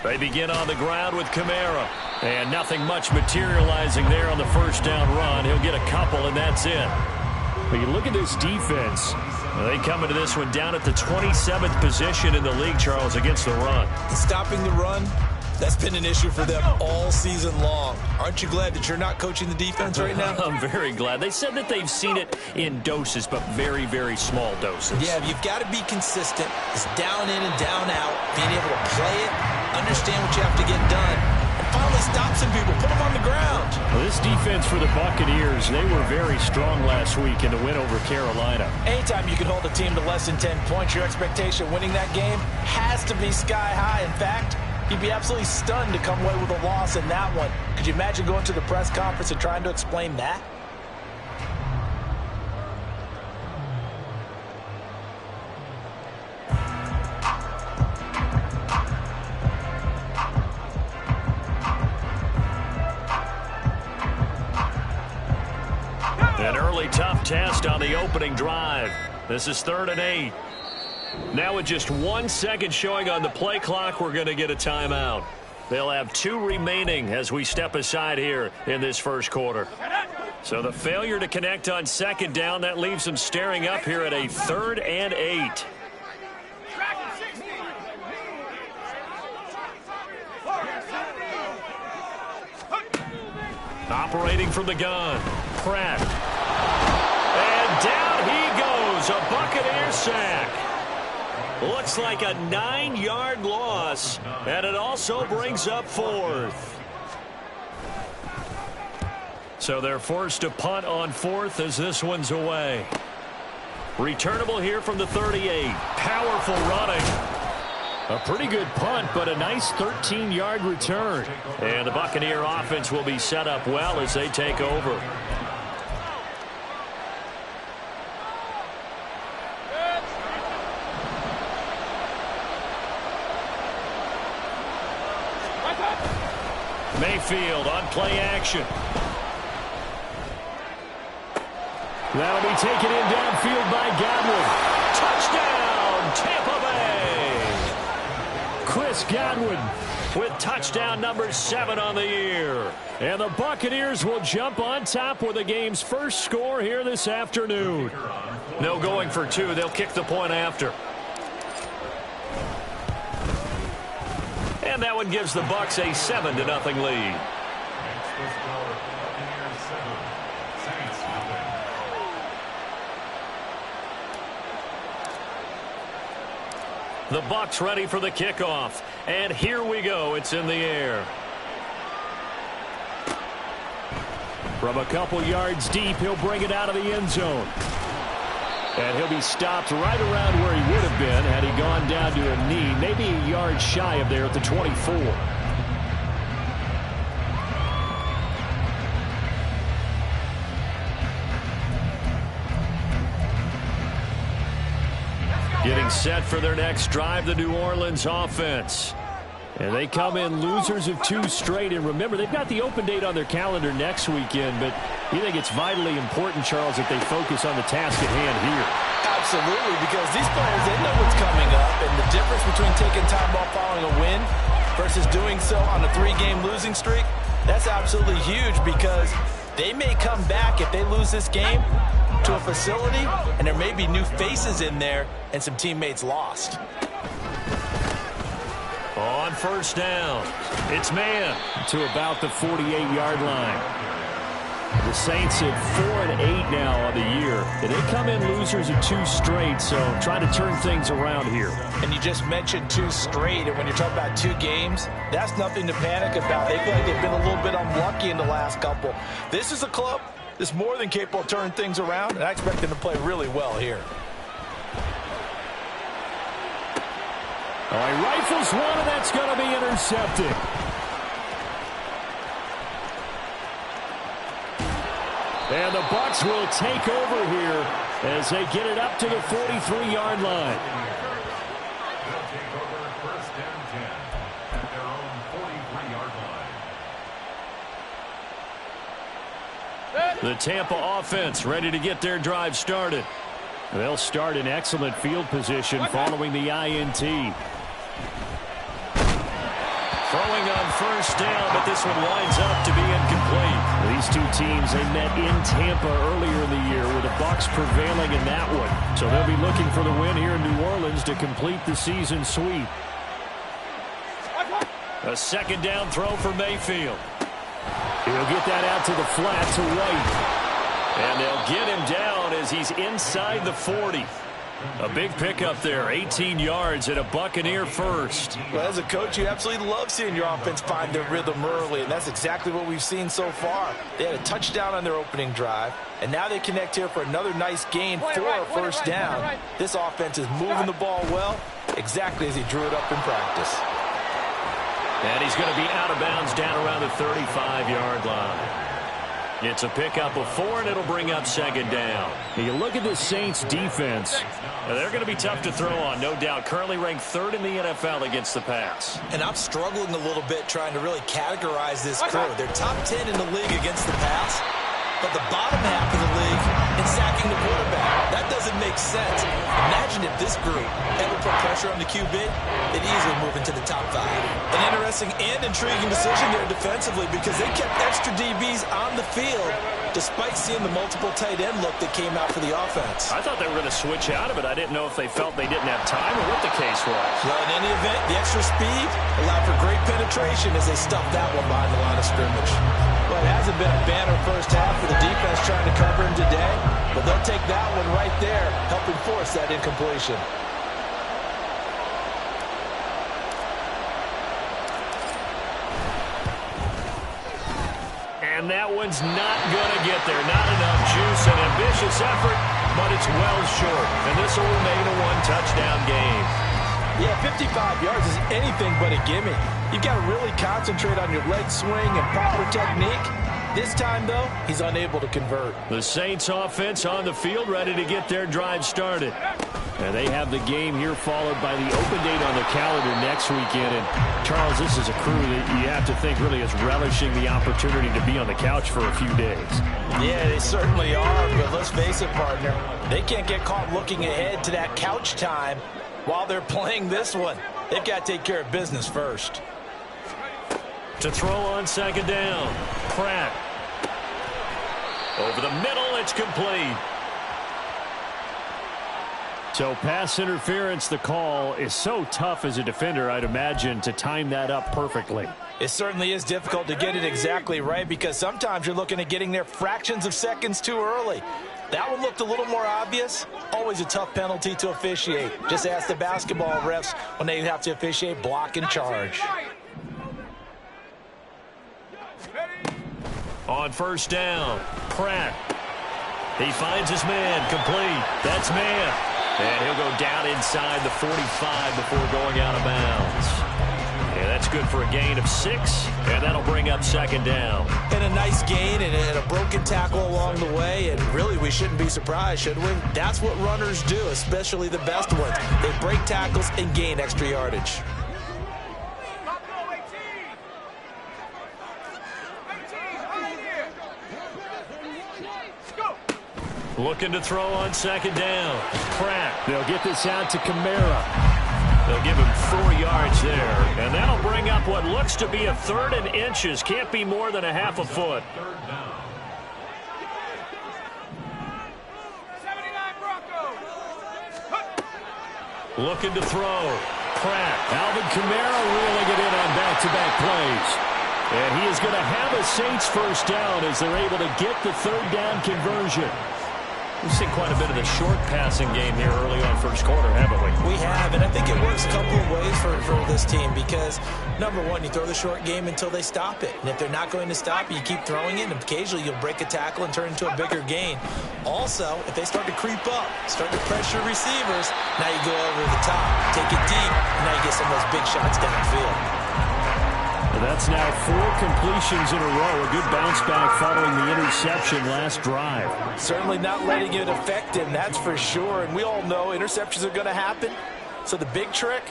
They begin on the ground with Kamara. And nothing much materializing there on the first down run. He'll get a couple, and that's it. But you look at this defense. They come into this one down at the 27th position in the league, Charles, against the run. Stopping the run, that's been an issue for them all season long. Aren't you glad that you're not coaching the defense right now? I'm very glad. They said that they've seen it in doses, but very, very small doses. Yeah, you've got to be consistent. It's down in and down out, being able to play it, understand what you have to get done, and finally stop some people, put them on the ground. Well, this defense for the Buccaneers, they were very strong last week in the win over Carolina. Anytime you can hold a team to less than 10 points, your expectation winning that game has to be sky high. In fact, you'd be absolutely stunned to come away with a loss in that one. Could you imagine going to the press conference and trying to explain that? An early tough test on the opening drive. This is 3rd and 8. Now with just 1 second showing on the play clock, we're going to get a timeout. They'll have 2 remaining as we step aside here in this first quarter. So the failure to connect on 2nd down, that leaves them staring up here at a 3rd and 8. Operating from the gun, Pratt. And down he goes, a Buccaneer sack. Looks like a 9-yard loss, and it also brings up 4th. So they're forced to punt on 4th as this one's away. Returnable here from the 38. Powerful running. A pretty good punt, but a nice 13-yard return. And the Buccaneer offense will be set up well as they take over. Mayfield on play action. That'll be taken in downfield by Godwin. Touchdown, Tampa Bay! Chris Godwin with touchdown number 7 on the year. And the Buccaneers will jump on top with the game's first score here this afternoon. No going for 2. They'll kick the point after. And that one gives the Bucs a 7-0 lead. The Bucs ready for the kickoff. And here we go. It's in the air. From a couple yards deep, he'll bring it out of the end zone. And he'll be stopped right around where he would have been had he gone down to a knee, maybe a yard shy of there at the 24. Getting set for their next drive, the New Orleans offense. And they come in losers of 2 straight. And remember, they've got the open date on their calendar next weekend, but you think it's vitally important, Charles, that they focus on the task at hand here. Absolutely, because these players, they know what's coming up, and the difference between taking time off following a win versus doing so on a 3-game losing streak, that's absolutely huge because they may come back if they lose this game to a facility, and there may be new faces in there and some teammates lost. On first down, it's man to about the 48-yard line. The Saints at 4-8 now on the year. And they come in losers of 2 straight, so trying to turn things around here. And you just mentioned 2 straight, and when you're talking about 2 games, that's nothing to panic about. They feel like they've been a little bit unlucky in the last couple. This is a club that's more than capable of turning things around, and I expect them to play really well here. Oh, he rifles one, and that's going to be intercepted. And the Bucs will take over here as they get it up to the 43-yard line. They'll take over 1st and 10 at their own 43-yard line. The Tampa offense ready to get their drive started. They'll start in excellent field position following the INT. Throwing on first down, but this one winds up to be incomplete. These two teams, they met in Tampa earlier in the year with the Bucs prevailing in that one. So they'll be looking for the win here in New Orleans to complete the season sweep. A second down throw for Mayfield. He'll get that out to the flat to White. And they'll get him down as he's inside the 40. A big pickup there, 18 yards and a Buccaneer first. Well, as a coach, you absolutely love seeing your offense find their rhythm early, and that's exactly what we've seen so far. They had a touchdown on their opening drive, and now they connect here for another nice gain for a first down. This offense is moving the ball well, exactly as he drew it up in practice. And he's going to be out of bounds down around the 35-yard line. It's a pickup of 4, and it'll bring up second down. You look at the Saints defense. They're going to be tough to throw on, no doubt. Currently ranked 3rd in the NFL against the pass. And I'm struggling a little bit trying to really categorize this crew. They're top 10 in the league against the pass, but the bottom half of the league in sacking the quarterback. That doesn't make sense. Imagine if this group ever put pressure on the QB, they'd easily move into the top 5. An interesting and intriguing decision there defensively because they kept extra DBs on the field despite seeing the multiple tight end look that came out for the offense. I thought they were going to switch out of it. I didn't know if they felt they didn't have time or what the case was. Well, in any event, the extra speed allowed for great penetration as they stuffed that one behind the line of scrimmage. Well, it hasn't been a banner first half for the defense trying to cover him today, but they'll take that one right there, helping force that incompletion. And that one's not going to get there. Not enough juice, an ambitious effort, but it's well short. And this will remain a one-touchdown game. Yeah, 55 yards is anything but a gimme. You've got to really concentrate on your leg swing and proper technique. This time, though, he's unable to convert. The Saints offense on the field, ready to get their drive started. And they have the game here followed by the open date on the calendar next weekend. And, Charles, this is a crew that you have to think really is relishing the opportunity to be on the couch for a few days. Yeah, they certainly are, but let's face it, partner. They can't get caught looking ahead to that couch time while they're playing this one. They've got to take care of business first. To throw on second down, Pratt. Over the middle, it's complete. So pass interference, the call is so tough as a defender, I'd imagine, to time that up perfectly. It certainly is difficult to get it exactly right because sometimes you're looking at getting there fractions of seconds too early. That one looked a little more obvious. Always a tough penalty to officiate. Just ask the basketball refs when they have to officiate block and charge. On first down, Pratt. He finds his man, complete. That's man. And he'll go down inside the 45 before going out of bounds. And that's good for a gain of 6, and that'll bring up second down. And a nice gain and a broken tackle along the way, and really we shouldn't be surprised, should we? That's what runners do, especially the best ones. They break tackles and gain extra yardage. Looking to throw on second down. Pratt. They'll get this out to Kamara. They'll give him 4 yards there. And that'll bring up what looks to be a 3rd and inches. Can't be more than a half a foot. Looking to throw. Pratt. Alvin Kamara reeling it in on back-to-back plays. And he is going to have a Saints first down as they're able to get the 3rd down conversion. We've seen quite a bit of the short passing game here early on first quarter, haven't we? We have, and I think it works a couple of ways for this team because, number one, you throw the short game until they stop it. And if they're not going to stop it, you keep throwing it, and occasionally you'll break a tackle and turn into a bigger gain. Also, if they start to creep up, start to pressure receivers, now you go over the top, take it deep, and now you get some of those big shots downfield. That's now 4 completions in a row. A good bounce back following the interception last drive. Certainly not letting it affect him, that's for sure. And we all know interceptions are going to happen. So the big trick,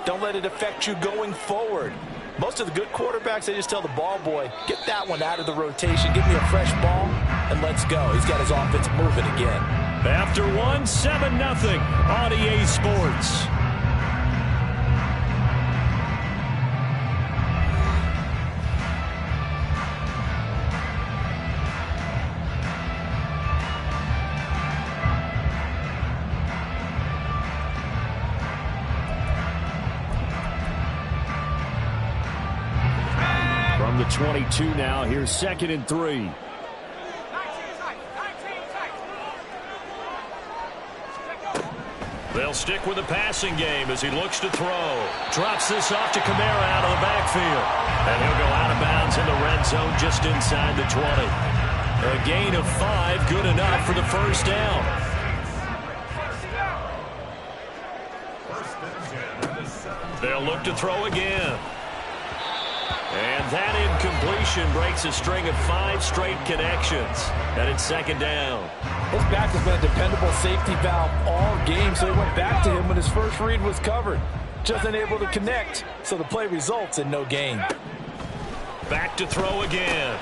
don't let it affect you going forward. Most of the good quarterbacks, they just tell the ball boy, get that one out of the rotation, give me a fresh ball, and let's go. He's got his offense moving again. After 7-0 on EA Sports. 22 now. Here's 2nd and 3. They'll stick with the passing game as he looks to throw. Drops this off to Kamara out of the backfield. And he'll go out of bounds in the red zone just inside the 20. A gain of 5, good enough for the first down. They'll look to throw again. And that incompletion breaks a string of 5 straight connections. And it's 2nd down. His back has been a dependable safety valve all game, so he went back to him when his first read was covered. Just unable to connect, so the play results in no gain. Back to throw again.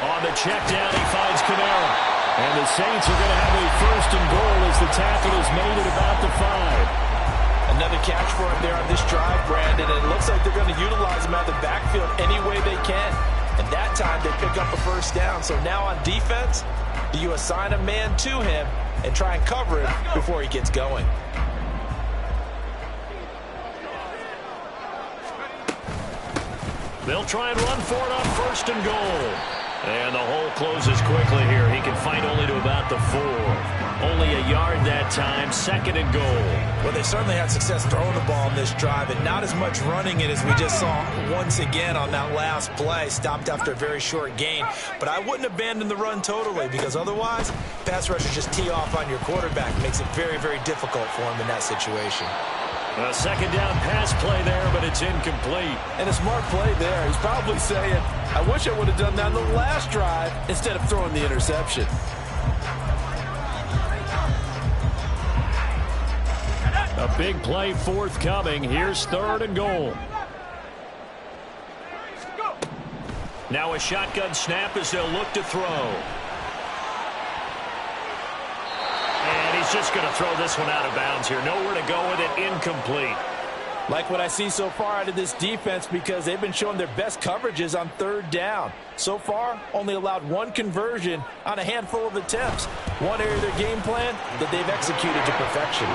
On the check down, he finds Kamara. And the Saints are going to have a 1st and goal as the tackle is made at about the 5. Another catch for him there on this drive, Brandon, and it looks like they're going to utilize him out of the backfield any way they can. And that time they pick up a 1st down. So now on defense, do you assign a man to him and try and cover him before he gets going? They'll try and run for it on 1st and goal. And the hole closes quickly here. He can fight only to about the 4. Only a yard that time, 2nd and goal. Well, they certainly had success throwing the ball in this drive, and not as much running it as we just saw once again on that last play. Stopped after a very short gain. But I wouldn't abandon the run totally, because otherwise, pass rushers just tee off on your quarterback. Makes it very, very difficult for him in that situation. A 2nd down pass play there, but it's incomplete. And a smart play there. He's probably saying, I wish I would have done that in the last drive instead of throwing the interception. A big play forthcoming. Here's 3rd and goal. Now a shotgun snap as they'll look to throw. And he's just going to throw this one out of bounds here. Nowhere to go with it. Incomplete. Like what I see so far out of this defense, because they've been showing their best coverages on 3rd down. So far, only allowed 1 conversion on a handful of attempts. One area of their game plan that they've executed to perfection.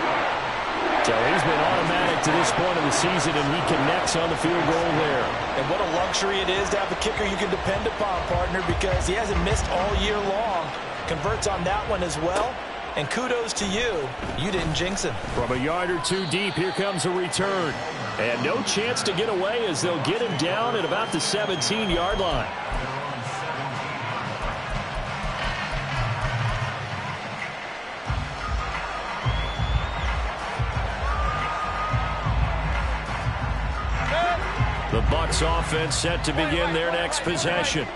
So he's been automatic to this point of the season, and he connects on the field goal there. And what a luxury it is to have a kicker you can depend upon, partner, because he hasn't missed all year long. Converts on that one as well. And kudos to you. You didn't jinx him. From a yard or 2 deep, here comes a return. And no chance to get away as they'll get him down at about the 17-yard line. The Bucs offense set to begin their next possession.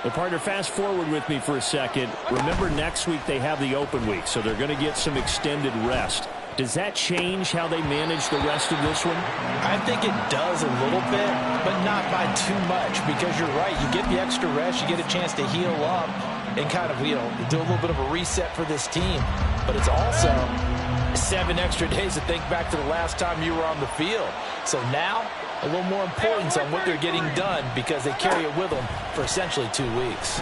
Well, partner, fast forward with me for a second. Remember, next week they have the open week, so they're going to get some extended rest. Does that change how they manage the rest of this one? I think it does a little bit, but not by too much, because you're right. You get the extra rest, you get a chance to heal up and kind of, do a little bit of a reset for this team. But it's also 7 extra days to think back to the last time you were on the field. So now, a little more importance on what they're getting done, because they carry it with them for essentially 2 weeks.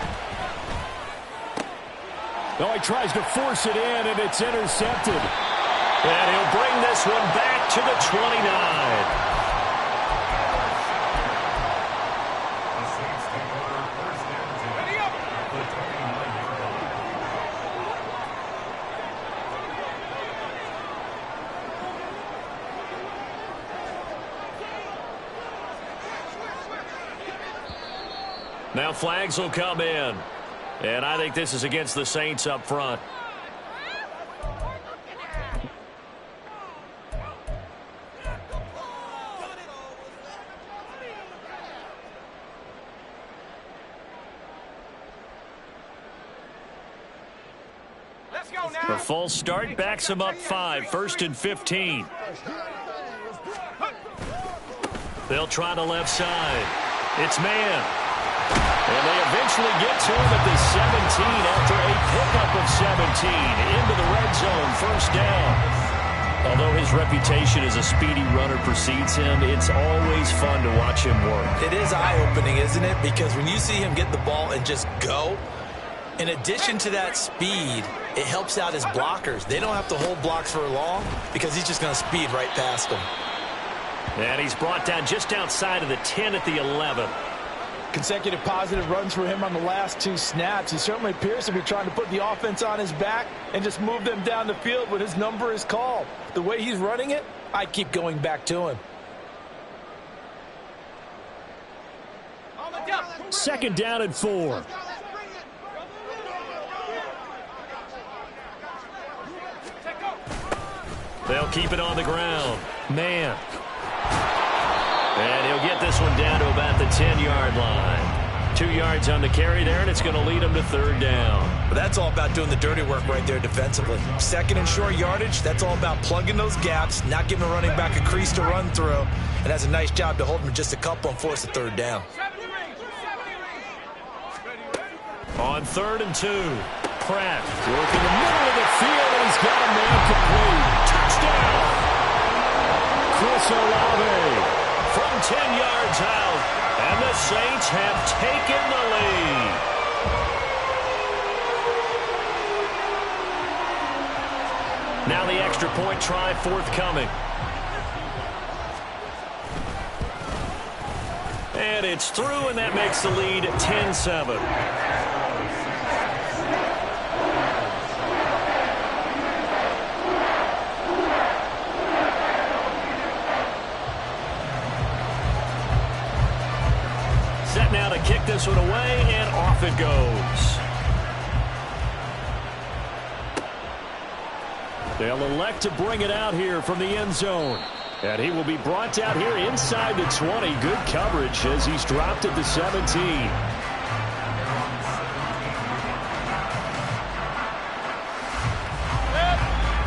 No, he tries to force it in, and it's intercepted. And he'll bring this one back to the 29. Now flags will come in. And I think this is against the Saints up front. The false start backs him up 5, 1st and 15. They'll try the left side. It's man. And they eventually get to him at the 17 after a pickup of 17 into the red zone, 1st down. Although his reputation as a speedy runner precedes him, it's always fun to watch him work. It is eye-opening, isn't it? Because when you see him get the ball and just go, in addition to that speed, it helps out his blockers. They don't have to hold blocks for long because he's just going to speed right past them. And he's brought down just outside of the 10 at the 11. Consecutive positive runs for him on the last 2 snaps. He certainly appears to be trying to put the offense on his back and just move them down the field when his number is called. The way he's running it, I keep going back to him. Second down and 4. They'll keep it on the ground. Man. And he'll get this one down to about the 10-yard line. 2 yards on the carry there, and it's going to lead him to third down. But that's all about doing the dirty work right there defensively. Second and short yardage, that's all about plugging those gaps, not giving a running back a crease to run through, and has a nice job to hold him just a couple and force a third down. On 3rd and 2, Pratt working the middle of the field, and he's got a man complete. Touchdown! Chris Olave from 10 yards out, and the Saints have taken the lead. Now the extra point try forthcoming. And it's through, and that makes the lead 10-7. Now to kick this one away, and off it goes. They'll elect to bring it out here from the end zone. And he will be brought out here inside the 20. Good coverage as he's dropped at the 17.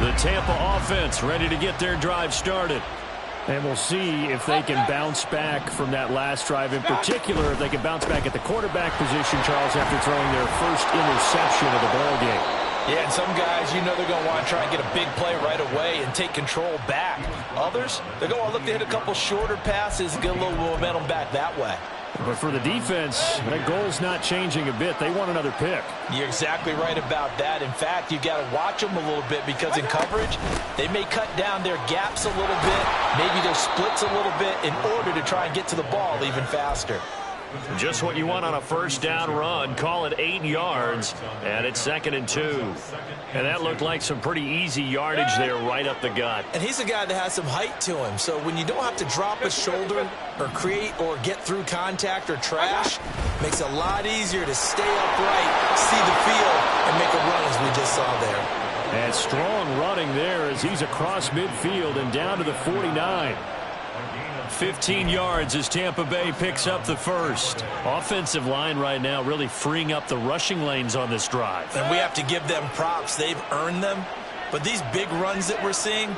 The Tampa offense ready to get their drive started. And we'll see if they can bounce back from that last drive, in particular if they can bounce back at the quarterback position, Charles, after throwing their first interception of the ball game. Yeah, and some guys, you know they're going to want to try and get a big play right away and take control back. Others, they're going to look to hit a couple shorter passes, get a little momentum back that way. But for the defense, that goal's not changing a bit. They want another pick. You're exactly right about that. In fact, you've got to watch them a little bit because in coverage, they may cut down their gaps a little bit, maybe their splits a little bit in order to try and get to the ball even faster. Just what you want on a first down run. Call it 8 yards, and it's 2nd and 2. And that looked like some pretty easy yardage there right up the gut. And he's a guy that has some height to him, so when you don't have to drop a shoulder or create or get through contact or trash, makes it a lot easier to stay upright, see the field, and make a run as we just saw there. And strong running there as he's across midfield and down to the 49. 15 yards as Tampa Bay picks up the first. Offensive line right now really freeing up the rushing lanes on this drive. And we have to give them props. They've earned them. But these big runs that we're seeing,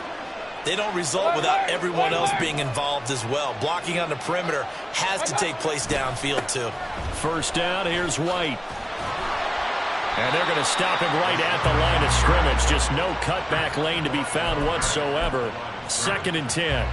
they don't result without everyone else being involved as well. Blocking on the perimeter has to take place downfield too. First down, here's White. And they're going to stop him right at the line of scrimmage. Just no cutback lane to be found whatsoever. 2nd and 10.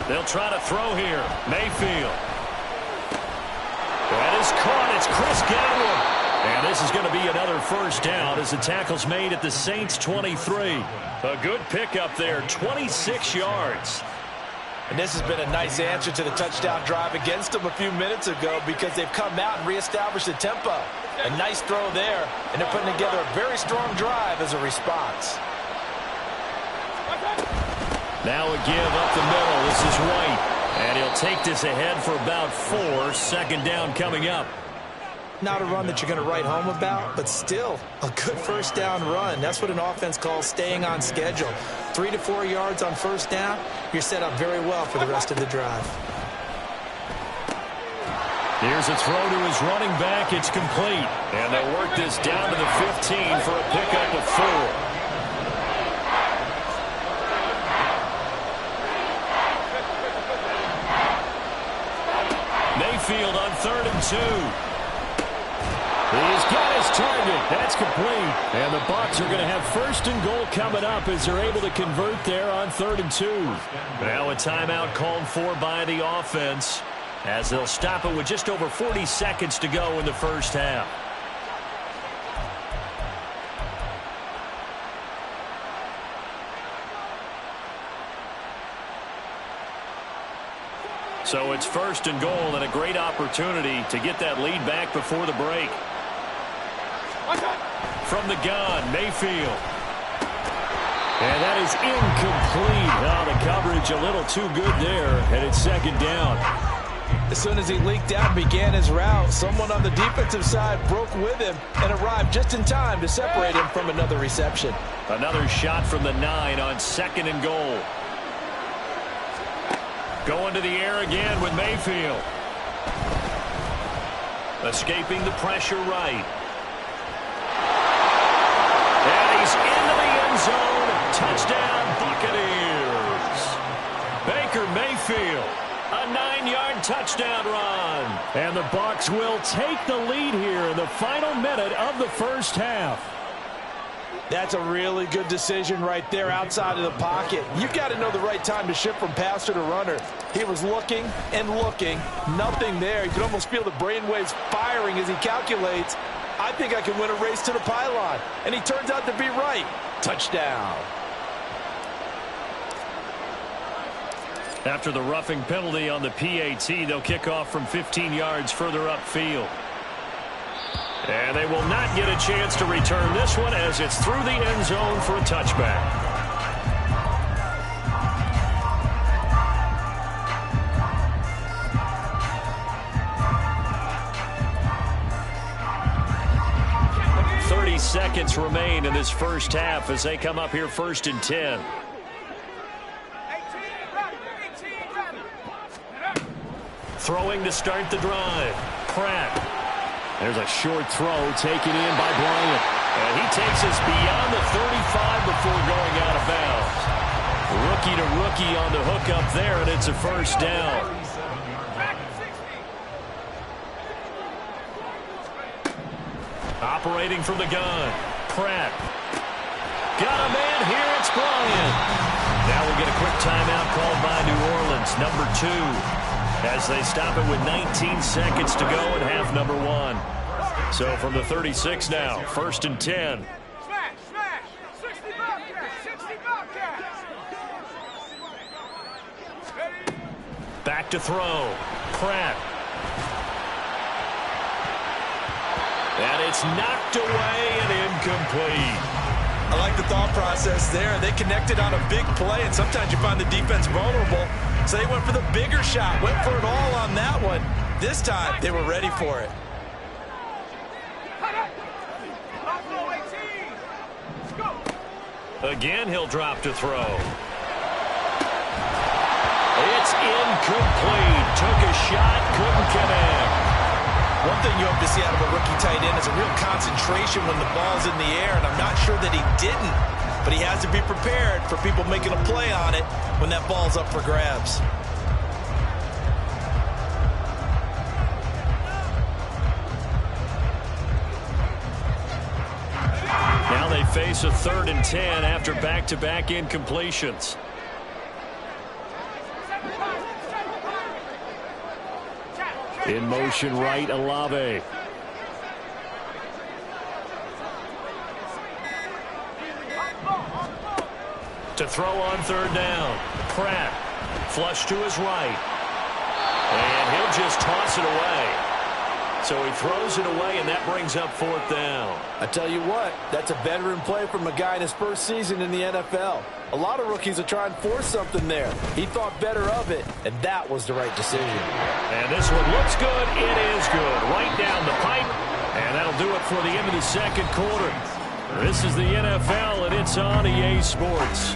They'll try to throw here. Mayfield. That is caught. It's Chris Godwin. And this is going to be another first down as the tackle's made at the Saints' 23. A good pickup there, 26 yards. And this has been a nice answer to the touchdown drive against them a few minutes ago because they've come out and reestablished the tempo. A nice throw there, and they're putting together a very strong drive as a response. Now a give up the middle. This is White. And he'll take this ahead for about 4. 2nd down coming up. Not a run that you're going to write home about, but still a good first down run. That's what an offense calls staying on schedule. 3 to 4 yards on first down, you're set up very well for the rest of the drive. Here's a throw to his running back. It's complete. And they'll work this down to the 15 for a pickup of 4. Mayfield on 3rd and 2. He's got his target. That's complete. And the Bucs are going to have first and goal coming up as they're able to convert there on 3rd and 2. Now a timeout called for by the offense as they'll stop it with just over 40 seconds to go in the first half. So it's first and goal and a great opportunity to get that lead back before the break. From the gun, Mayfield. And that is incomplete. Oh, the coverage a little too good there, and it's second down. As soon as he leaked out and began his route, someone on the defensive side broke with him and arrived just in time to separate him from another reception. Another shot from the 9 on 2nd and goal. Going to the air again with Mayfield. Escaping the pressure right. And he's into the end zone. Touchdown, Buccaneers. Baker Mayfield. A 9-yard touchdown run. And the Bucs will take the lead here in the final minute of the first half. That's a really good decision right there outside of the pocket. You've got to know the right time to shift from passer to runner. He was looking and looking. Nothing there. You can almost feel the brainwaves firing as he calculates, I think I can win a race to the pylon. And he turns out to be right. Touchdown. After the roughing penalty on the PAT, they'll kick off from 15 yards further upfield. And they will not get a chance to return this one as it's through the end zone for a touchback. Seconds remain in this first half as they come up here 1st and 10. Throwing to start the drive. Pratt. There's a short throw taken in by Bryant. And he takes us beyond the 35 before going out of bounds. Rookie to rookie on the hook up there, and it's a first down. Operating from the gun. Pratt. Got a man here. It's Bryant. Now we'll get a quick timeout called by New Orleans, number 2, as they stop it with 19 seconds to go in half number 1. So from the 36 now, 1st and 10. Back to throw. Pratt. And it's knocked away and incomplete. I like the thought process there. They connected on a big play, and sometimes you find the defense vulnerable. So they went for the bigger shot, went for it all on that one. This time, they were ready for it. Again, he'll drop to throw. It's incomplete. Took a shot, couldn't connect. One thing you hope to see out of a rookie tight end is a real concentration when the ball's in the air, and I'm not sure that he didn't. But he has to be prepared for people making a play on it when that ball's up for grabs. Now they face a 3rd and 10 after back-to-back incompletions. In motion right, Olave. To throw on 3rd down. Pratt. Flush to his right. And he'll just toss it away. So he throws it away, and that brings up 4th down. I tell you what, that's a veteran play from a guy in his first season in the NFL. A lot of rookies are trying to force something there. He thought better of it, and that was the right decision. And this one looks good. It is good. Right down the pipe. And that'll do it for the end of the second quarter. This is the NFL, and it's on EA Sports.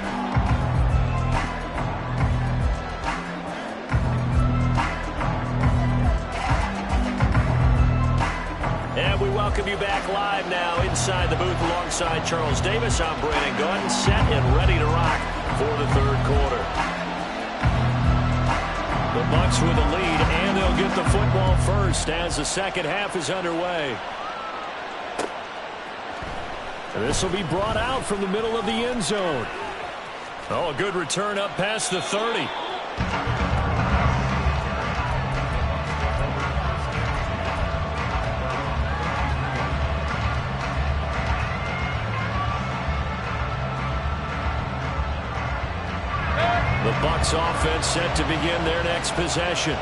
And we welcome you back live now inside the booth alongside Charles Davis. I'm Brandon Gunn, set and ready to rock for the 3rd quarter. The Bucs with the lead, and they'll get the football first as the second half is underway. This will be brought out from the middle of the end zone. Oh, a good return up past the 30. The Bucs offense set to begin their next possession.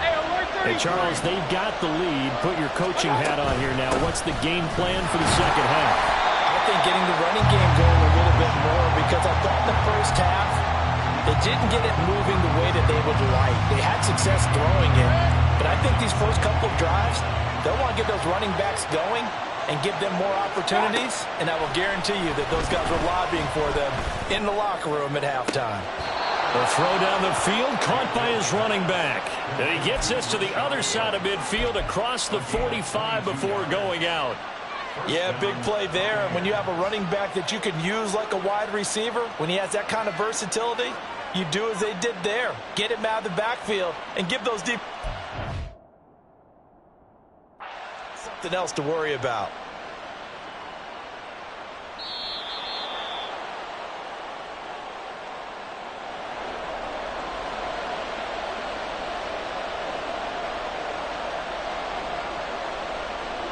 Hey, Charles, they've got the lead. Put your coaching hat on here now. What's the game plan for the second half? I think getting the running game going a little bit more, because I thought the first half, they didn't get it moving the way that they would like. They had success throwing it, but I think these first couple of drives, they'll want to get those running backs going and give them more opportunities, and I will guarantee you that those guys were lobbying for them in the locker room at halftime. The throw down the field, caught by his running back. And he gets this to the other side of midfield across the 45 before going out. Yeah, big play there. And when you have a running back that you can use like a wide receiver, when he has that kind of versatility, you do as they did there. Get him out of the backfield and give those deep... Something else to worry about.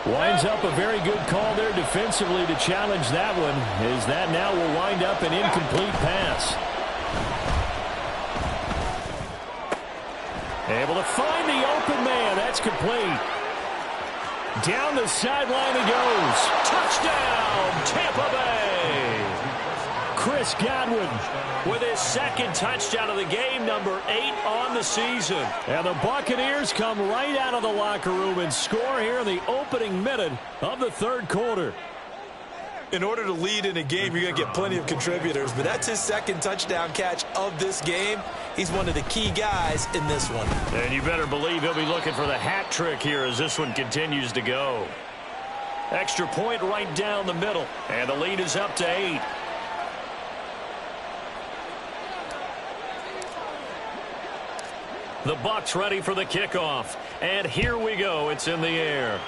Winds up a very good call there defensively to challenge that one, as that now will wind up an incomplete pass. Able to find the open man. That's complete. Down the sideline he goes. Touchdown, Tampa Bay. Chris Godwin with his second touchdown of the game, number 8 on the season. And the Buccaneers come right out of the locker room and score here in the opening minute of the third quarter. In order to lead in a game, you're going to get plenty of contributors, but that's his second touchdown catch of this game. He's one of the key guys in this one. And you better believe he'll be looking for the hat trick here as this one continues to go. Extra point right down the middle, and the lead is up to 8. The Bucs ready for the kickoff. And here we go. It's in the air.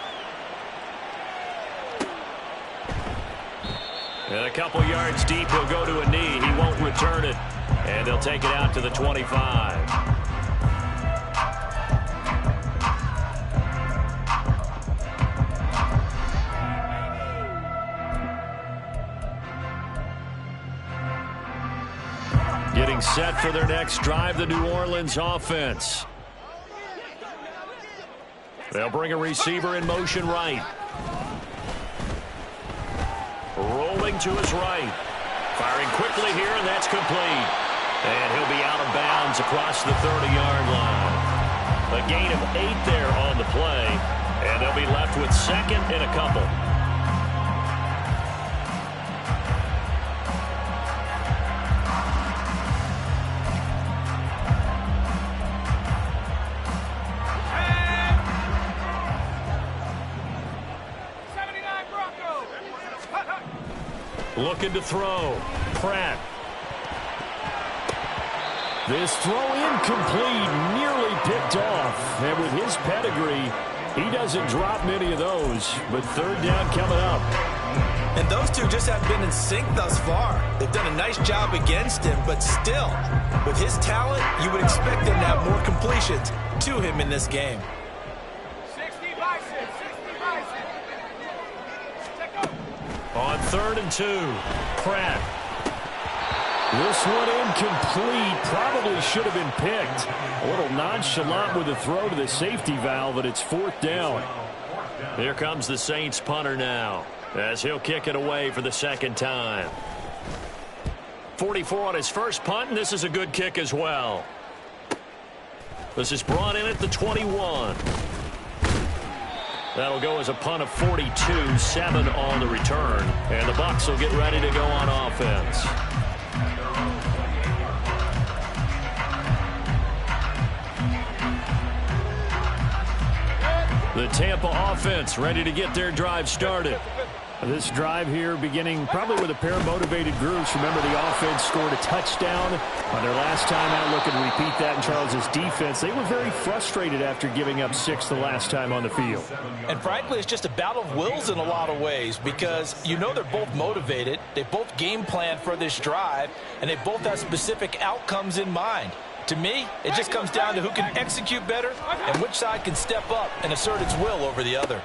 And a couple yards deep, he'll go to a knee. He won't return it. And they'll take it out to the 25. Getting set for their next drive, the New Orleans offense. They'll bring a receiver in motion right. Rolling to his right. Firing quickly here, and that's complete. And he'll be out of bounds across the 30-yard line. A gain of 8 there on the play. And they'll be left with second and a couple. Looking to throw. Pratt. This throw incomplete, nearly picked off. And with his pedigree, he doesn't drop many of those. But third down coming up. And those two just have been in sync thus far. They've done a nice job against him, but still, with his talent, you would expect them to have more completions to him in this game. On 3rd and 2, Pratt. This one incomplete. Probably should have been picked. A little nonchalant with the throw to the safety valve, but it's 4th down. Here comes the Saints punter now, as he'll kick it away for the second time. 44 on his first punt, and this is a good kick as well. This is brought in at the 21. That'll go as a punt of 42, 7 on the return. And the Bucs will get ready to go on offense. The Tampa offense ready to get their drive started. This drive here beginning probably with a pair of motivated groups. Remember, the offense scored a touchdown on their last time out. Look and repeat that in Charles's defense. They were very frustrated after giving up 6 the last time on the field. And frankly, it's just a battle of wills in a lot of ways because you know they're both motivated. They both game plan for this drive, and they both have specific outcomes in mind. To me, it just comes down to who can execute better and which side can step up and assert its will over the other.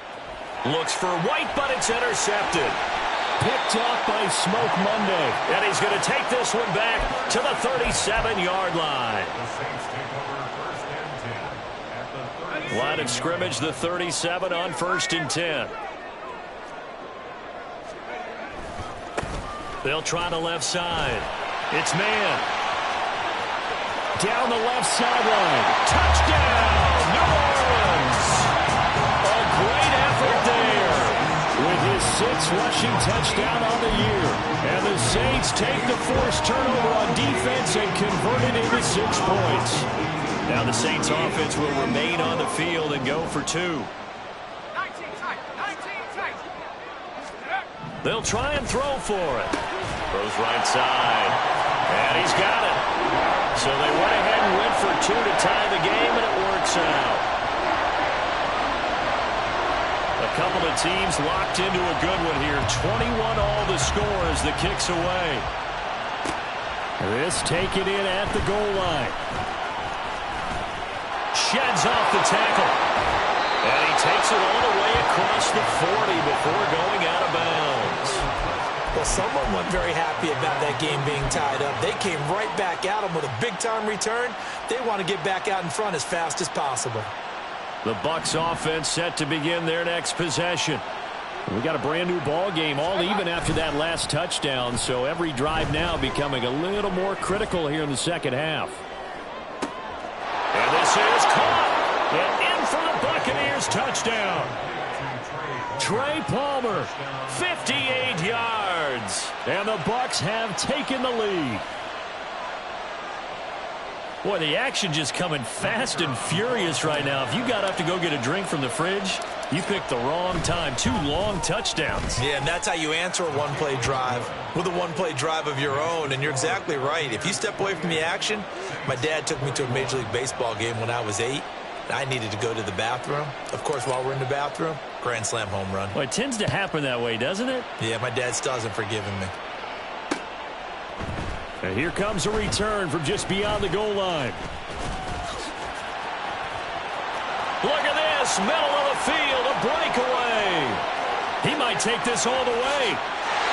Looks for White, but it's intercepted. Picked off by Smoke Monday. And he's going to take this one back to the 37-yard line. The Saints take over first and 10 at the 37. Line of scrimmage, the 37 on 1st and 10. They'll try the left side. It's man. Down the left sideline. Touchdown, New Orleans. A great effort there. With his 6th rushing touchdown on the year. And the Saints take the forced turnover on defense and convert it into 6 points. Now the Saints offense will remain on the field and go for 2. They'll try and throw for it. Throws right side. And he's got it. So they went ahead and went for 2 to tie the game, and it works out. A couple of teams locked into a good one here. 21 all the score as the kick's away. This taken in at the goal line. Sheds off the tackle. And he takes it all the way across the 40 before going out of bounds. Well, someone wasn't very happy about that game being tied up. They came right back at him with a big-time return. They want to get back out in front as fast as possible. The Bucs offense set to begin their next possession. We got a brand new ball game, all even after that last touchdown. So every drive now becoming a little more critical here in the second half. And this is caught. And in for the Buccaneers touchdown. Trey Palmer, 58 yards. and the Bucs have taken the lead. Boy, the action just coming fast and furious right now. If you got up to go get a drink from the fridge, you picked the wrong time. 2 long touchdowns. Yeah, and that's how you answer a one-play drive with a one-play drive of your own. And you're exactly right. If you step away from the action, my dad took me to a Major League Baseball game when I was 8. I needed to go to the bathroom. Of course, while we're in the bathroom, grand slam home run. Well, it tends to happen that way, doesn't it? Yeah, my dad still hasn't forgiven me. And here comes a return from just beyond the goal line. Look at this, middle of the field, a breakaway. He might take this all the way.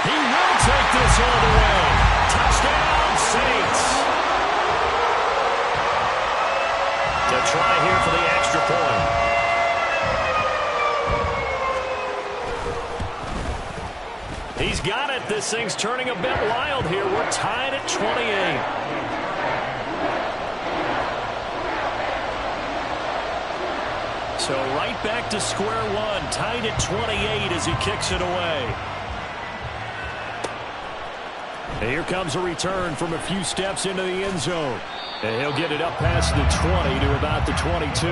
He will take this all the way. Touchdown, Saints. To try here for the extra point. He's got it. This thing's turning a bit wild here. We're tied at 28. So right back to square one, tied at 28 as he kicks it away. And here comes a return from a few steps into the end zone. And he'll get it up past the 20 to about the 22.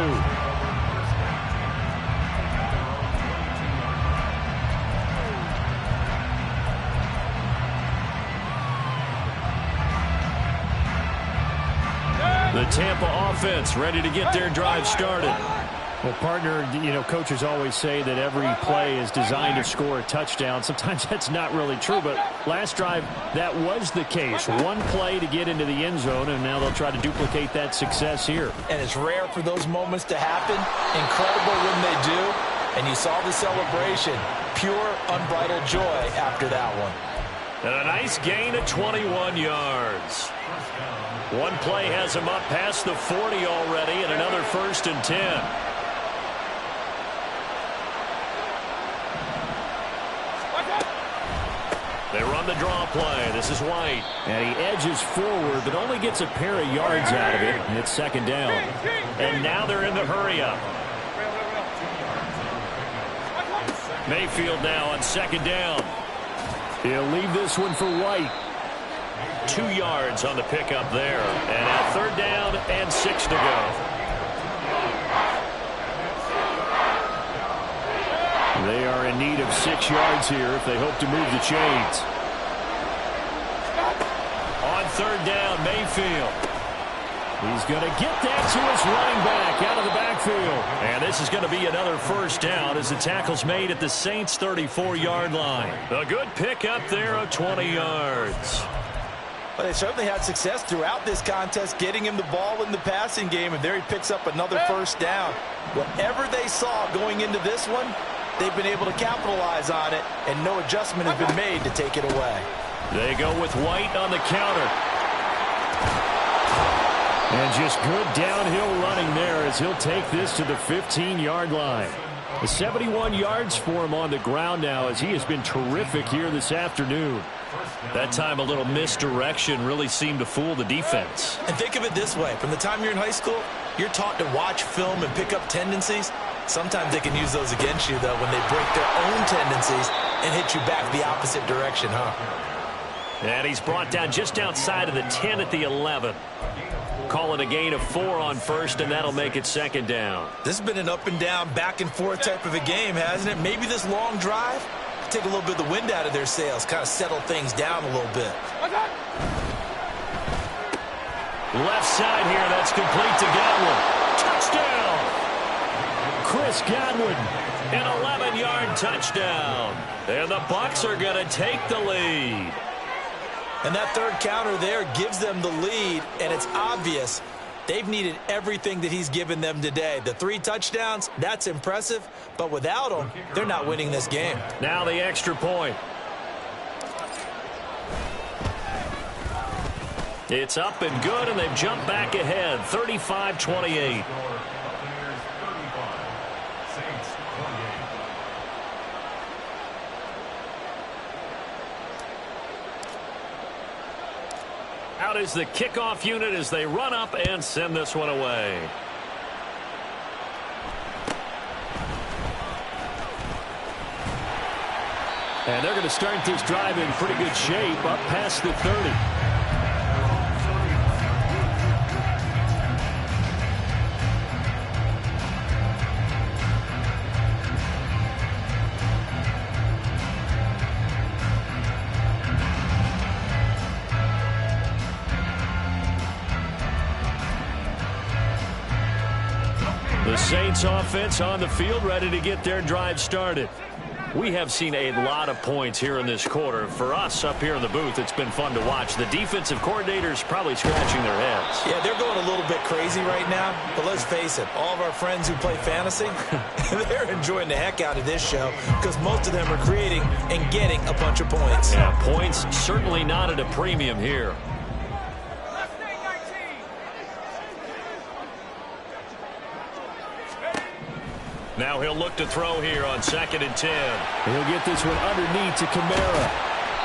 The Tampa offense ready to get their drive started. Well, partner, you know, coaches always say that every play is designed to score a touchdown. Sometimes that's not really true, but last drive, that was the case. One play to get into the end zone, and now they'll try to duplicate that success here. And it's rare for those moments to happen. Incredible when they do. And you saw the celebration. Pure, unbridled joy after that one. And a nice gain of 21 yards. One play has him up past the 40 already, and another 1st and 10. They run the draw play. This is White. And he edges forward, but only gets a pair of yards out of it. And it's 2nd down. And now they're in the hurry-up. Mayfield now on 2nd down. He'll leave this one for White. 2 yards on the pickup there. And now 3rd down and 6 to go. They are in need of 6 yards here if they hope to move the chains. On third down, Mayfield. He's going to get that to his running back out of the backfield. And this is going to be another first down as the tackle's made at the Saints' 34-yard line. A good pickup there of 20 yards. But they certainly had success throughout this contest getting him the ball in the passing game, and there he picks up another first down. Whatever they saw going into this one, they've been able to capitalize on it, and no adjustment has been made to take it away. They go with White on the counter. And just good downhill running there as he'll take this to the 15-yard line. 71 yards for him on the ground now as he has been terrific here this afternoon. That time a little misdirection really seemed to fool the defense. And think of it this way. From the time you're in high school, you're taught to watch film and pick up tendencies. Sometimes they can use those against you, though, when they break their own tendencies and hit you back the opposite direction, huh? And he's brought down just outside of the 10 at the 11. Call it a gain of 4 on first, and that'll make it second down. This has been an up and down, back and forth type of a game, hasn't it? Maybe this long drive take a little bit of the wind out of their sails, kind of settle things down a little bit. Left side here, that's complete to Godwin. Touchdown! Chris Godwin. An 11-yard touchdown. And the Bucs are going to take the lead. And that third counter there gives them the lead, and it's obvious they've needed everything that he's given them today. The 3 touchdowns, that's impressive, but without him, they're not winning this game. Now the extra point. It's up and good, and they've jumped back ahead, 35-28. Out is the kickoff unit as they run up and send this one away. And they're going to start this drive in pretty good shape up past the 30. The Saints offense on the field, ready to get their drive started. We have seen a lot of points here in this quarter. For us up here in the booth, it's been fun to watch. The defensive coordinators probably scratching their heads. Yeah, they're going a little bit crazy right now, but let's face it, all of our friends who play fantasy, they're enjoying the heck out of this show because most of them are creating and getting a bunch of points. Yeah, points certainly not at a premium here. Now he'll look to throw here on 2nd and 10. He'll get this one underneath to Kamara.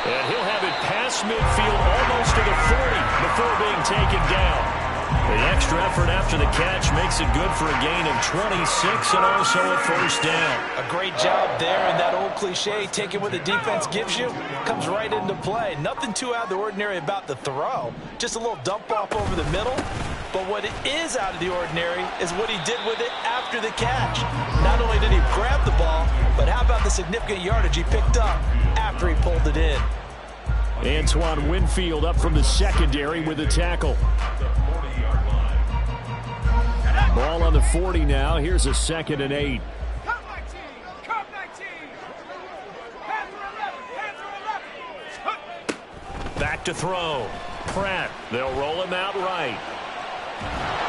And he'll have it past midfield almost to the 40 before being taken down. The extra effort after the catch makes it good for a gain of 26 and also a first down. A great job there, and that old cliche, taking what the defense gives you, comes right into play. Nothing too out of the ordinary about the throw. Just a little dump off over the middle. But what is out of the ordinary is what he did with it after the catch. Not only did he grab the ball, but how about the significant yardage he picked up after he pulled it in. Antoine Winfield up from the secondary with a tackle. Ball on the 40 now. Here's a 2nd and 8. Back to throw. Pratt. They'll roll him out right.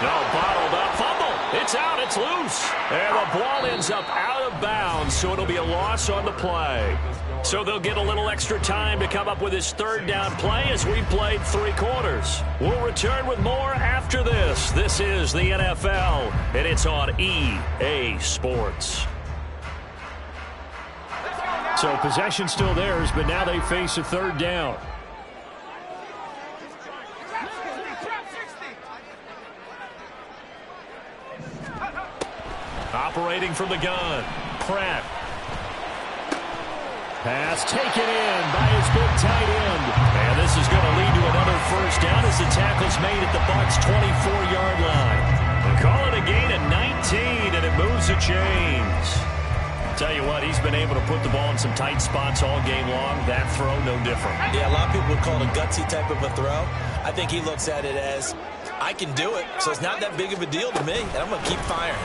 No, bottled up. Fumble. It's out. It's loose. And the ball ends up out of bounds, so it'll be a loss on the play. So they'll get a little extra time to come up with his 3rd down play as we played 3 quarters. We'll return with more after this. This is the NFL, and it's on EA Sports. So possession still theirs, but now they face a 3rd down. Operating from the gun, Pratt. Pass taken in by his big tight end. And this is going to lead to another first down as the tackle's made at the Bucs' 24-yard line. We'll call it a gain of 19, and it moves the chains. I'll tell you what, he's been able to put the ball in some tight spots all game long. That throw, no different. Yeah, a lot of people would call it a gutsy type of a throw. I think he looks at it as, I can do it, so it's not that big of a deal to me, and I'm going to keep firing.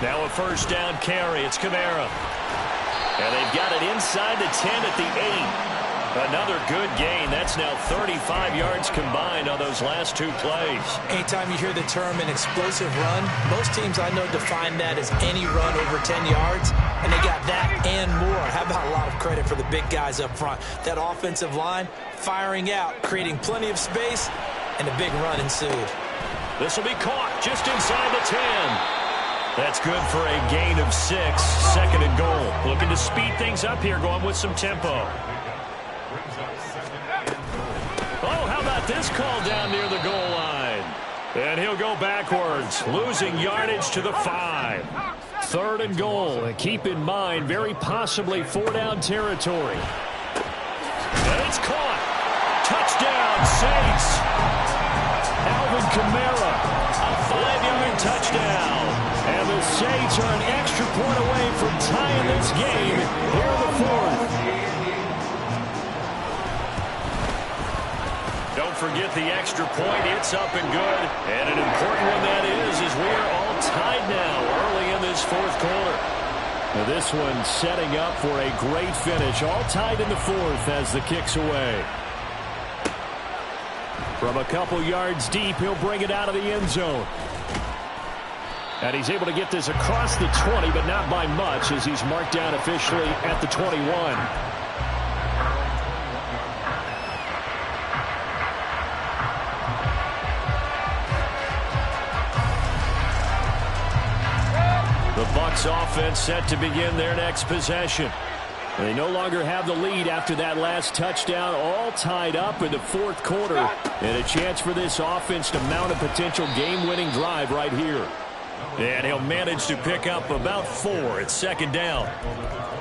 Now a first down carry. It's Kamara. And they've got it inside the 10 at the 8. Another good gain. That's now 35 yards combined on those last two plays. Anytime you hear the term an explosive run, most teams I know define that as any run over 10 yards, and they got that and more. How about a lot of credit for the big guys up front? That offensive line firing out, creating plenty of space, and a big run ensued. This will be caught just inside the 10. That's good for a gain of 6. Second and goal. Looking to speed things up here, going with some tempo. Oh, how about this call down near the goal line? And he'll go backwards, losing yardage to the 5. Third and goal. And keep in mind, very possibly 4-down territory. And it's caught. Touchdown, Saints. Alvin Kamara, a 5-yard touchdown. And the Saints are an extra point away from tying this game here in the 4th. Don't forget the extra point. It's up and good. And an important one that is we are all tied now early in this 4th quarter. Now this one setting up for a great finish. All tied in the 4th as the kick's away. From a couple yards deep, he'll bring it out of the end zone. And he's able to get this across the 20, but not by much, as he's marked down officially at the 21. The Bucs offense set to begin their next possession. They no longer have the lead after that last touchdown, all tied up in the 4th quarter. And a chance for this offense to mount a potential game-winning drive right here. And he'll manage to pick up about 4 at second down.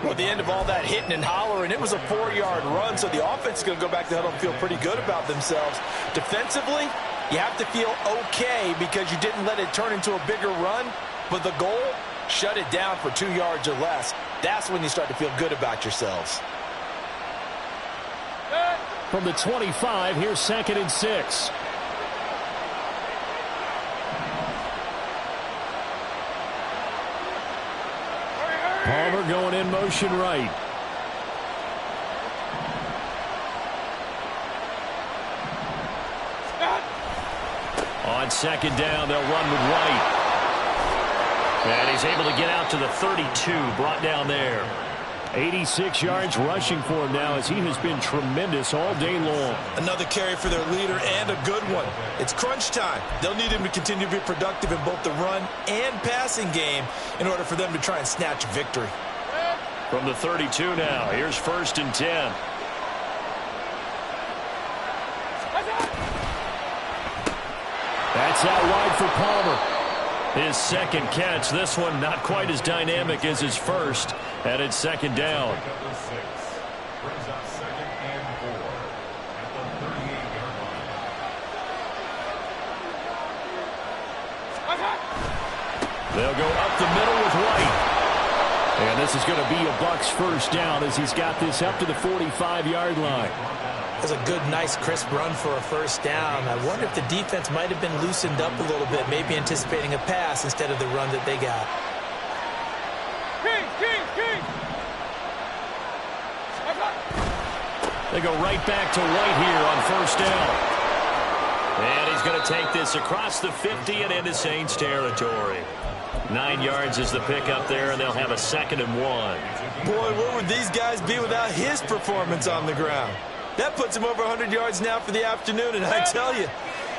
Well, at the end of all that hitting and hollering, it was a 4-yard run, so the offense is going to go back to the huddle and feel pretty good about themselves. Defensively, you have to feel okay because you didn't let it turn into a bigger run, but the goal, shut it down for 2 yards or less. That's when you start to feel good about yourselves. From the 25, here's 2nd and 6. Palmer going in motion right. On second down, they'll run with White. And he's able to get out to the 32, brought down there. 86 yards rushing for him now as he has been tremendous all day long. Another carry for their leader and a good one. It's crunch time. They'll need him to continue to be productive in both the run and passing game in order for them to try and snatch a victory. From the 32 now, here's 1st and 10. That's out wide for Palmer. His second catch. This one not quite as dynamic as his first. And it's second down. They'll go up the middle with White. And this is going to be a Bucs first down as he's got this up to the 45-yard line. That's a good, nice, crisp run for a first down. I wonder if the defense might have been loosened up a little bit, maybe anticipating a pass instead of the run that they got. They go right back to White here on first down. And he's going to take this across the 50 and into Saints territory. 9 yards is the pickup there, and they'll have a 2nd and 1. Boy, where would these guys be without his performance on the ground? That puts him over 100 yards now for the afternoon, and I tell you,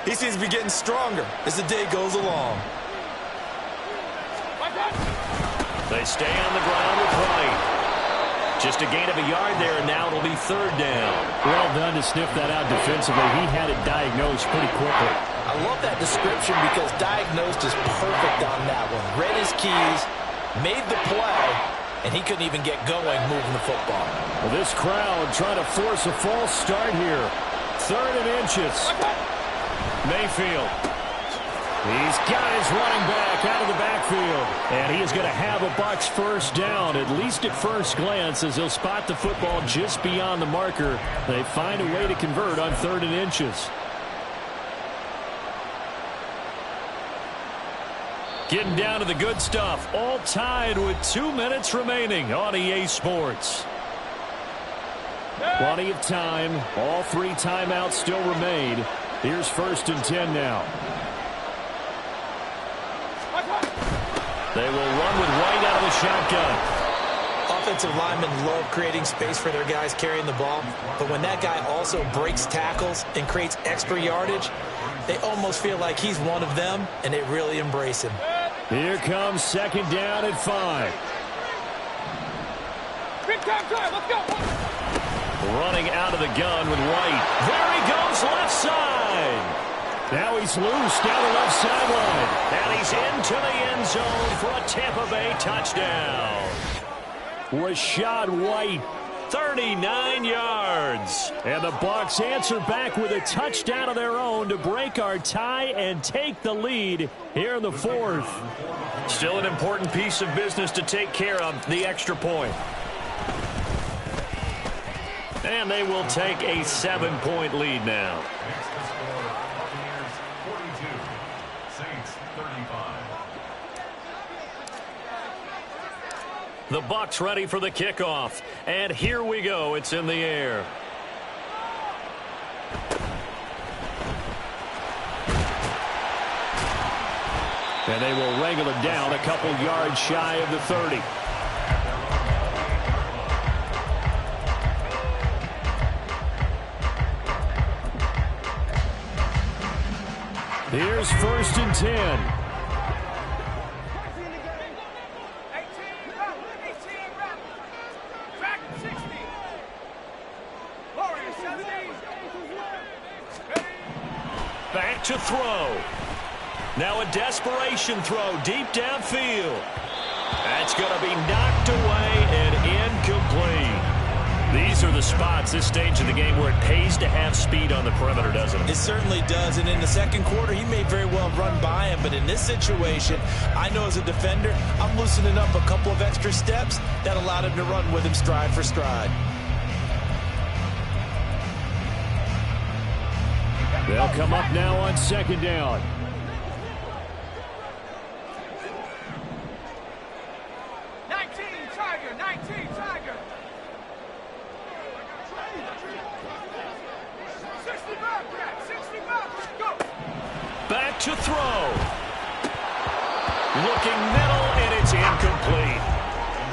he seems to be getting stronger as the day goes along. They stay on the ground with White. Just a gain of a yard there, and now it'll be 3rd down. Well done to sniff that out defensively. He had it diagnosed pretty quickly. I love that description because diagnosed is perfect on that one. Read his keys, made the play, and he couldn't even get going moving the football. Well, this crowd trying to force a false start here. 3rd and inches. Mayfield He's got his running back out of the backfield. And he is going to have a Bucs first down, at least at first glance, as he'll spot the football just beyond the marker. They find a way to convert on 3rd and inches. Getting down to the good stuff. All tied with 2 minutes remaining on EA Sports. Plenty of time. All 3 timeouts still remain. Here's 1st and 10 now. They will run with White out of the shotgun. Offensive linemen love creating space for their guys carrying the ball, but when that guy also breaks tackles and creates extra yardage, they almost feel like he's one of them, and they really embrace him. Here comes 2nd down at 5. Big time, let's go. Running out of the gun with White. There he goes, left side. Now he's loose down the left sideline. And he's into the end zone for a Tampa Bay touchdown. Rashad White, 39 yards. And the Bucs answer back with a touchdown of their own to break our tie and take the lead here in the 4th. Still an important piece of business to take care of, the extra point. And they will take a 7-point lead now. The Bucs ready for the kickoff. And here we go. It's in the air. And they will wrangle it down a couple yards shy of the 30. Here's 1st and 10. Back to throw. Now a desperation throw deep downfield. That's going to be knocked away and incomplete. These are the spots, this stage of the game, where it pays to have speed on the perimeter, doesn't it? It certainly does, and in the 2nd quarter, he may very well run by him, but in this situation, I know as a defender, I'm loosening up a couple of extra steps that allowed him to run with him stride for stride. They'll come up now on 2nd down. Back to throw. Looking middle, and it's incomplete.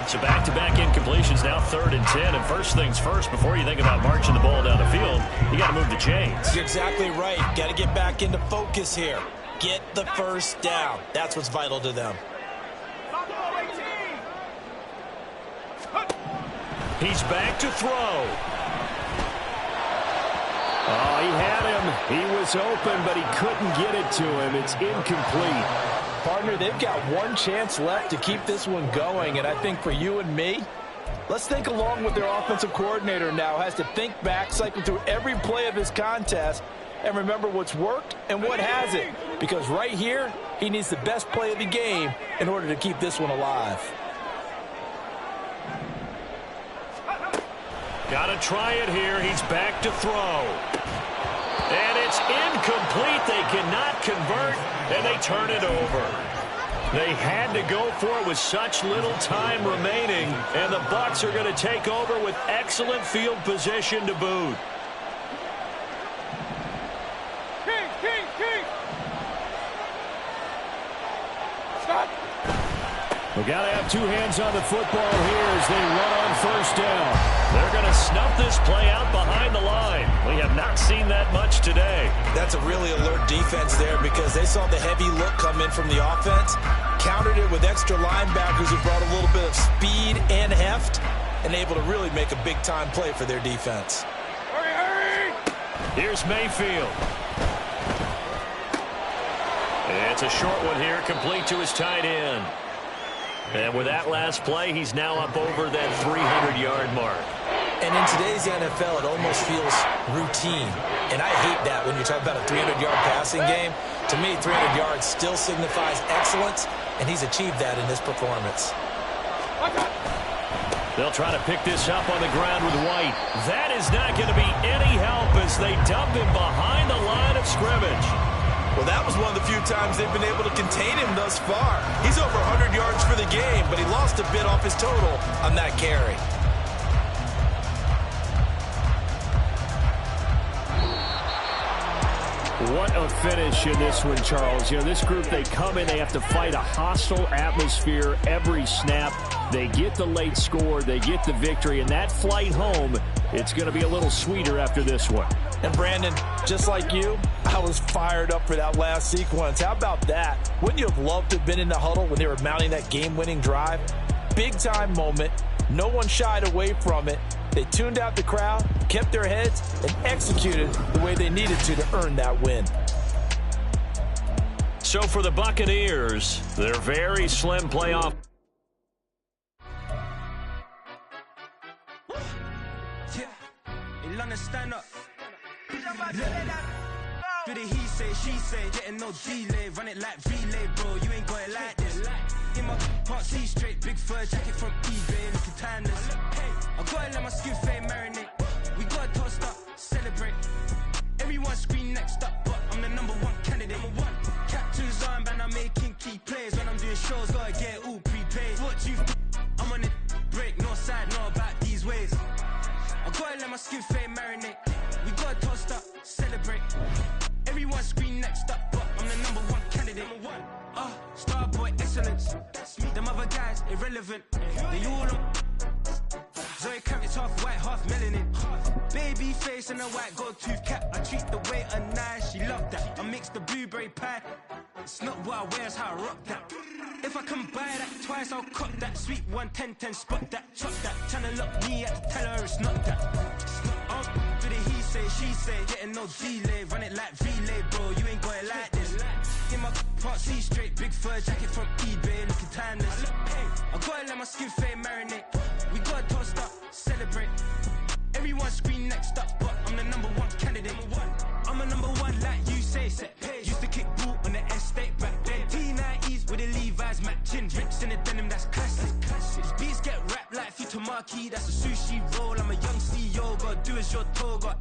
So back-to-back incompletions, now 3rd and 10. And first things first, before you think about marching the ball down the field, you got to move the chains. You're exactly right. Got to get back into focus here. Get the first down. That's what's vital to them. He's back to throw. Oh, he had him. He was open, but he couldn't get it to him. It's incomplete. Partner, they've got one chance left to keep this one going, and I think for you and me, let's think along with their offensive coordinator now. Has to think back, cycle through every play of this contest, and remember what's worked and what hasn't. Because right here, he needs the best play of the game in order to keep this one alive. Got to try it here. He's back to throw. And it's incomplete. They cannot convert, and they turn it over. They had to go for it with such little time remaining, and the Bucs are going to take over with excellent field position to boot. Stop. We got to have 2 hands on the football here as they run on 1st down. They're going to snuff this play out behind the line. We have not seen that much today. That's a really alert defense there because they saw the heavy look come in from the offense, countered it with extra linebackers who brought a little bit of speed and heft, and able to really make a big-time play for their defense. Hurry, hurry! Here's Mayfield. It's a short one here, complete to his tight end. And with that last play, he's now up over that 300-yard mark. And in today's NFL, it almost feels routine. And I hate that when you're talking about a 300-yard passing game. To me, 300 yards still signifies excellence, and he's achieved that in this performance. They'll try to pick this up on the ground with White. That is not going to be any help as they dump him behind the line of scrimmage. Well, that was one of the few times they've been able to contain him thus far. He's over 100 yards for the game, but he lost a bit off his total on that carry. What a finish in this one, Charles. You know, this group, they come in, they have to fight a hostile atmosphere every snap. They get the late score, they get the victory, and that flight home, it's going to be a little sweeter after this one. And Brandon, just like you, I was fired up for that last sequence. How about that? Wouldn't you have loved to have been in the huddle when they were mounting that game-winning drive? Big-time moment. No one shied away from it. They tuned out the crowd, kept their heads, and executed the way they needed to earn that win. So for the Buccaneers, their very slim playoff. Stand up. Do the he say, she say, getting no delay, run it like relay, bro. You ain't got it like this. In my can't see straight, big fur jacket from eBay, looking timeless. I gotta let my skin fade marinate. We gotta toast up, celebrate. Everyone scream next up, but I'm the #1 candidate. Captain's armband, I'm making key plays. When I'm doing shows, gotta get all prepaid. What you I'm on it, break, no side, no about these ways. I gotta let my skin fade marinate. We gotta toast up, celebrate. Everyone scream next up, but I'm the #1 candidate. Starboy excellence. Them other guys irrelevant. They all on. Zoe Kravitz half white, half melanin. Baby face and a white gold tooth cap. I treat the waiter nice, she love that. I mix the blueberry pie. It's not what I wear, it's how I rock that. If I can buy that twice, I'll cop that. Sweet 110, spot that, chop that. Tryna lock me at tell her it's not that. Do the he say, she say, getting no delay. Run it like relay, bro, you ain't got it like this. In my can't see straight, big fur jacket from eBay, looking timeless. I gotta let my skin fade marinate. We gotta toast up, celebrate. Everyone scream next up, but I'm the #1 candidate. I'm a #1 like you say, set pace. Used to kick ball on the estate back then. T90s with the Levi's matching. Rips in the denim, that's classic. Beats get wrapped like Futamaki, that's a sushi roll. I'm a young CEO, gotta do as you're told, got